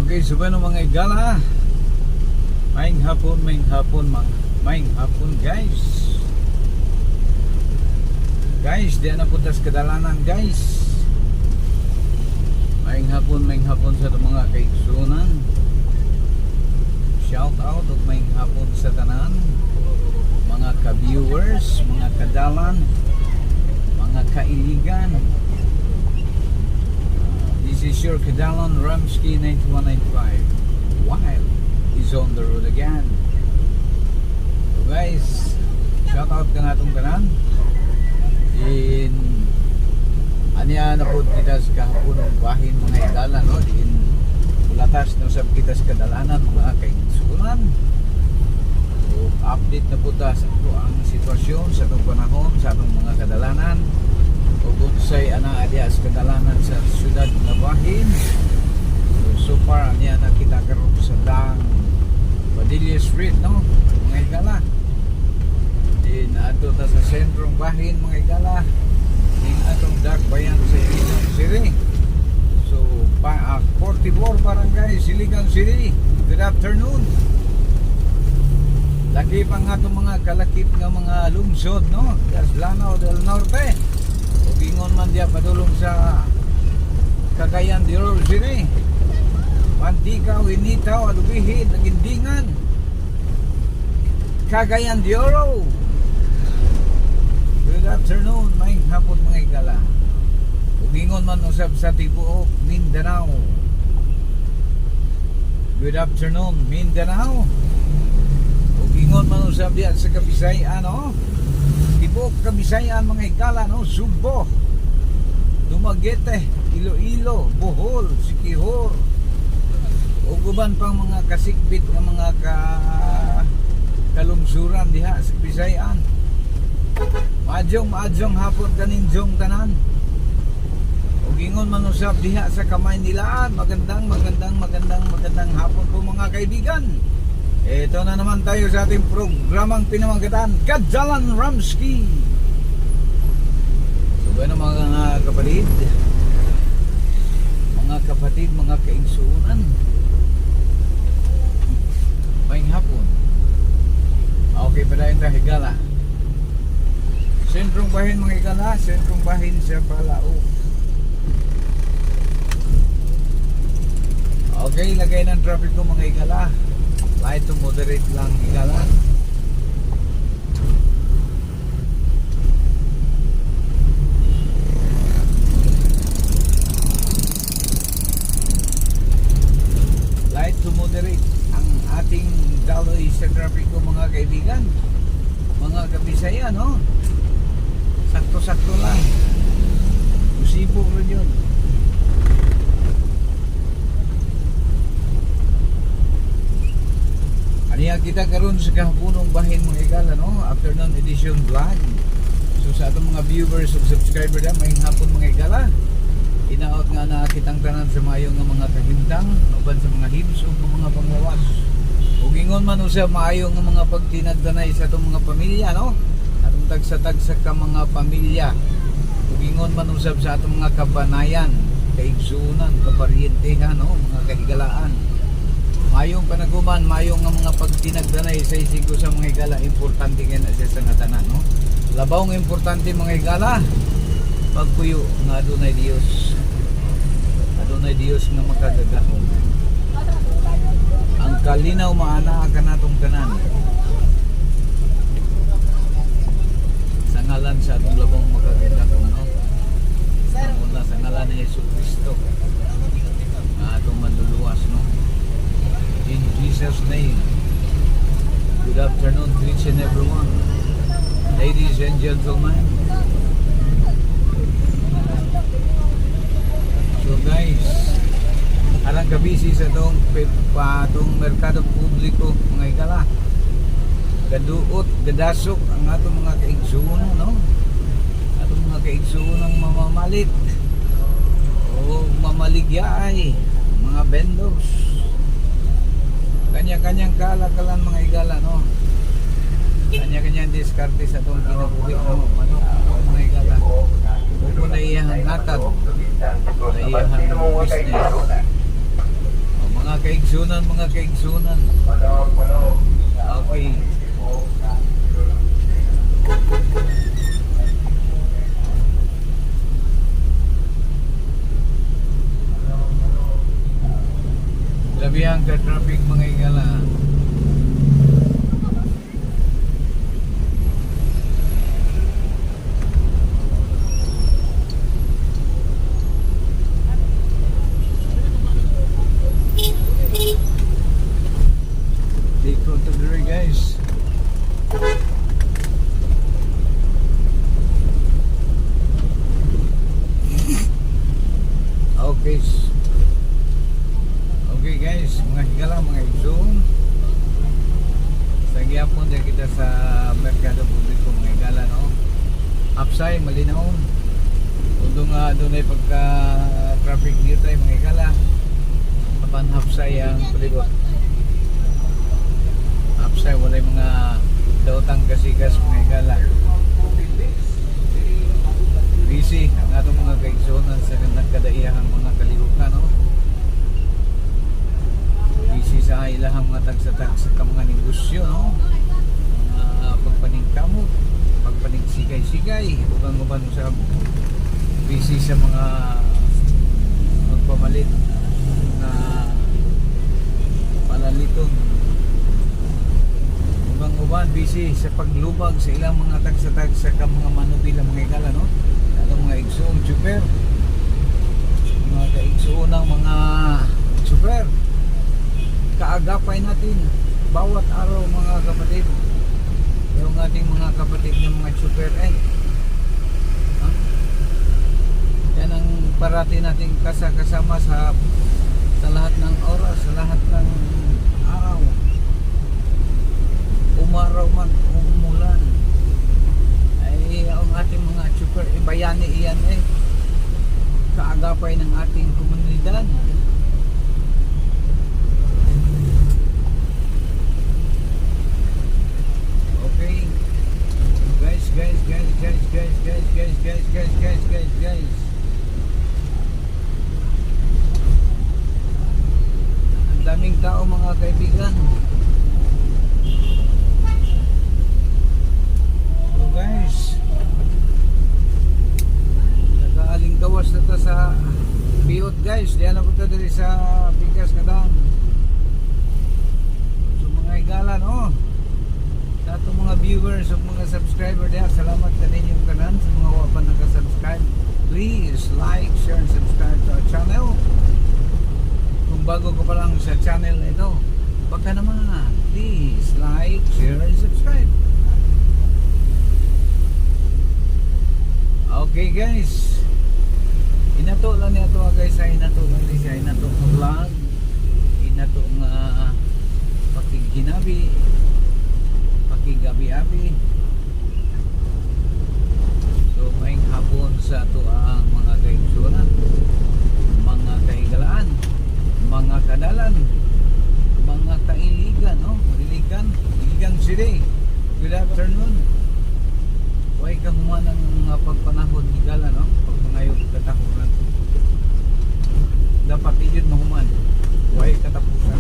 Okay, so paano mga igala? Maing hapon guys. Guys, di na puntas kadalanan guys. Maing hapon sa mga kaigsunan. Shout out og maing hapon sa tanan, mga ka-viewers, mga kadalan, mga kailigan. This is your Kadalan Ramsky 9195. Wild is on the road again. So guys, shout out ka natong tanan. In anya na po kita sa kahapon bahin mga igala, no? Din ulatas no sa kita sa kadalanan mga kaigsunan. So update na po ta sa ang sitwasyon sa atong panahon sa atong mga kadalanan. O say ana adya sa kadalanan sa syudad nga bahin. So far anya nakita karon sa dang Padilla Street, no? Mga igala. Din ato ta sa sentrong bahin mga igala. Din atong dark bayan sa Iligan City. So 44 barangay Iligan City. Good afternoon. Laki pa nga itong mga kalakip nga mga lungsod, no? Lanao del Norte. O gingon man diya padulong sa Cagayan de Oro City. Pantikaw, Initaw, Alubihid, Nagindingan, Cagayan de Oro. Good afternoon, may hapon mga igala. O gingon man usab sa Tibuok, Mindanao. Good afternoon, Mindanao. Ingon man usab diyan sa Kabisayan, no? Tibok Kabisayan mga igala, no? Subo, Dumaguete, Iloilo, Bohol, Siquijor, o guban pang mga kasikbit ng mga kalungsuran diha sa Kabisayan. Maadjong hapon kaninjong tanan. O ingon man usab diha sa Kamaynilaan, magandang hapon po mga kaibigan. Ito na naman tayo sa ating programang pinamagatan, Kadalan Ramsky. So bueno mga kapatid, mga kaigsunan, maing hapon. Okay pa dahil tayo higala. Sentrong bahin mga higala, sentrong bahin sa Palao. Okay, lagay ng traffic ko mga higala. Light to moderate lang igala. Light to moderate ang ating daloy sa trapiko mga kaibigan, mga Kabisaya, no? Sakto-sakto lang. Usipog rin yun. Niya kita karon sa kahapunong bahin mga igala, no? Afternoon edition vlog. So sa atong mga viewers ug subscriber na may hapon mga igala. Inaot nga na kitang tanan sa maayong nga mga kahimtang uban sa mga himsog ng mga panglawas. Ug ingon man usab maayong nga mga pagtinagdanay sa atong mga pamilya, no? Atong tagsa-tagsa ka mga pamilya. Ug ingon man usab sa atong mga kabanayan, kaigsunan, kaparyentehan, no? Mga kaigalaan. Mayong panaguman, mayong nga mga pagtinagdanay sa isigo sa mga igala, importante nga na siya sa ngatanan, no? Labaw nga importante mga igala, pagpuyo nga adunay Dios nga makagagahom. Ang kalinaw maana ka natong tanan. Sa ngalan sa atong labong makagagahom, no? Muna sa ngalan ni Jesucristo nga atong manluluwas, no? In Jesus' name. Good afternoon to each and everyone, ladies and gentlemen. So guys, arang kabisi sa itong merkado publiko mga igala. Gaduot, gadasok ang atong mga kaigsunan, no? Atong mga kaigsunan mamamalit o mamaligyaay, mga vendors. Kanya-kanyang kalakalan mga igala, no? Kanya-kanyang diskarte sa itong kinabuhi, no? Mga igala. Kung na iyang hatag, na iyang business. O, mga Kaigsunan, mga kaigsunan. Okay. Labihang ka traffic mga igala. Dito to dire guys. Okay. Okay guys, mga higala, mga igsoon. Sa gyapon din kita sa Merkado Publiko mga higala, no? Upside, malinaw. Kung nga doon ay pagka traffic dito ay mga higala. Kapan upside ang palibot. Upside, wala yung mga daotang kasikas mga higala. Busy ang atong mga kaigsunan sa nagkadaiyahang mga kalihukan, no? Busy sa ilahang mga tagsa-tagsa ka mga negosyo, no? Mga pagpaningkamot, pagpaningsigay-sigay, ugang-uban sa busy sa mga magpamalit na palaliton. Ugang-uban busy sa paglubag sa ilang mga tagsa-tagsa ka mga manubila mga igala, no? Atong mga igsoong super, mga kaigsoon ng mga super. Kaagapay natin bawat araw mga kapatid, yung ating mga kapatid ng mga super yan ang parati nating kasama sa lahat ng oras, sa lahat ng araw, umaraw man umulan ay ang ating mga super bayani iyan kaagapay ng ating komunidad. Guys. Ang daming tao mga kaibigan. So guys, nag-aalingkawas na to sa biyot guys. Diyan na punta dali sa Pikas Kadang. So mga igalan, sa atong mga viewers o mga subscriber diya, salamat kaninyong kanan sa mga wapan naka-subscribe. Please like, share, and subscribe to our channel. Kung bago ka pa lang sa channel na ito, baka naman, please like, share, and subscribe. Okay guys, inato lang niya ito guys, inato lang niya siya, inato ng vlog, inato ng pakiginabi, gabi-abi. So maing hapon sa ato ang mga kaigsunan, mga kahigalaan, mga kadalan, mga kailigan, Iligan City. Good afternoon. Huwag ka humanang mga pagpanahon higala, pagpangayot katahuran. Dapat ijud mahuman. Huwag katapusan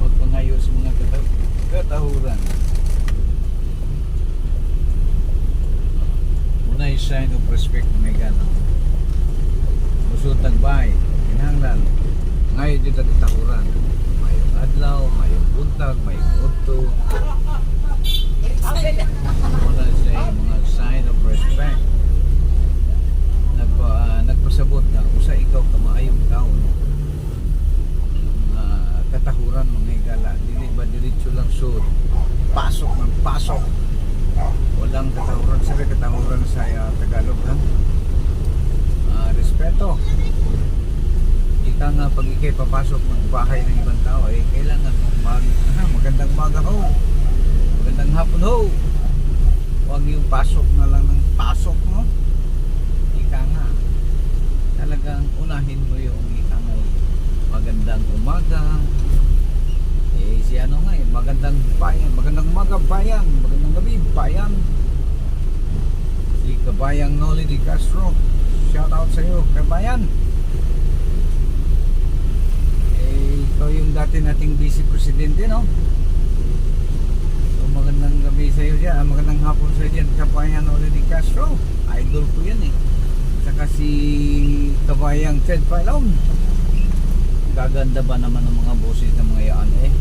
pagpangayot sa mga katahuran. Unay sign of respect mga gano. Musod tagbay, kinahanglan. Ngayon dito katahuran. Mayong adlaw, mayong buntag, mayong udto. Muna sa mga sign of respect. Nagpasabot na usa ikaw ka maayong taon. Katahuran mga higala, dili ba diretso lang sud, pasok ng pasok, walang katahuran. Sabi katahuran sa Tagalog respeto. Ika nga pag ikay papasok ng bahay ng ibang tao ay kailangan mong magandang maga ho, magandang hapon ho, huwag yung pasok na lang ng pasok mo. Ika nga talagang unahin mo yung ika nga magandang umaga, si magandang bayan, magandang umaga bayan, magandang gabi bayan. Si Kabayang Noli Di Castro, shout out sa iyo Kabayan. Vice Presidente, no? So magandang gabi sa iyo dyan, magandang hapon sa iyo dyan, Kabayan Noli Castro. Idol ko yan eh. Saka si Kabayang Ted Filon. Gaganda ba naman ng mga boses ng mga yan eh.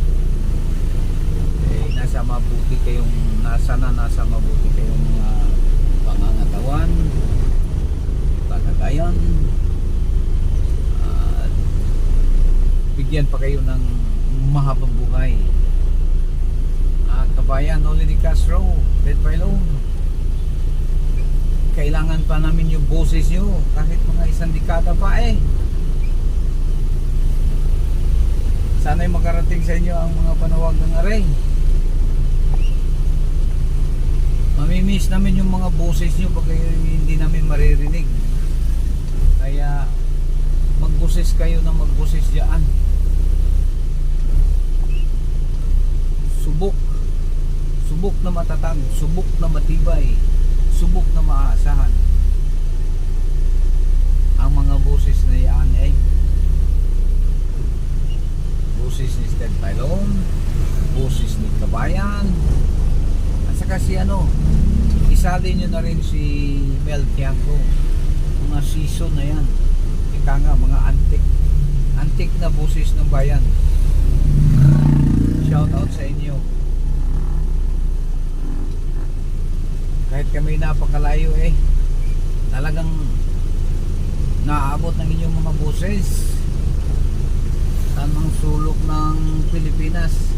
Nasa mabuti kayong, nasa mabuti kayong mga pangangatawan, kalagayan, at bigyan pa kayo ng mahabang buhay. Kabayan Noli Castro, Ted Filon, kailangan pa namin yung boses nyo kahit mga isang dekada pa eh. Sana'y makarating sa inyo ang mga panawag ng aray. Mamimiss namin yung mga boses nyo pag hindi namin maririnig. Kaya magboses kayo na magboses dyan. Subok na matatag, subok na matibay, subok na maaasahan ang mga boses na yan eh. Boses ni Ted Filon, boses ni Kabayan, at saka si isali nyo na rin si Mel Tiangco. Mga season na yan, ika nga mga antik na boses ng bayan. Shout out sa inyo. Kahit kami napakalayo eh, talagang naaabot ng inyong mga boses sa mga sulok ng Pilipinas.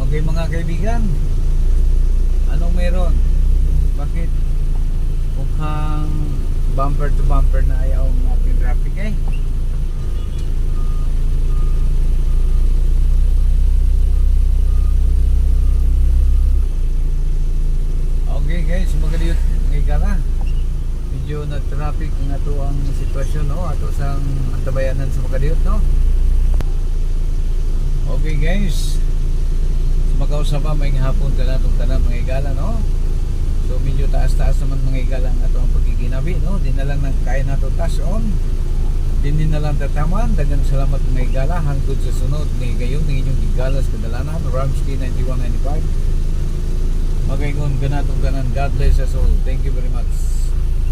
Okay mga kaibigan, anong meron? Bakit mukhang bumper to bumper na ayaw ang ating traffic eh? Okay guys, magaliyot mga igala. Medyo na-traffic nga to ang sitwasyon, no? Ato sang antabayanan sa magaliyot, no? Okay guys, magausap pa may hapon ka na itong tanang mga igala, no? So medyo taas-taas naman mga igala nga ito ang pagkikinabi, no? Di na lang kaya na ito taas-on. Di na lang tataman. Dagang salamat mga igala. Hangtod sa sunod mga gayon ng inyong igalas kadalanan, Ramsky 9195. Magaygon ganatong ganan. God bless us all. Thank you very much.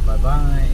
Bye bye.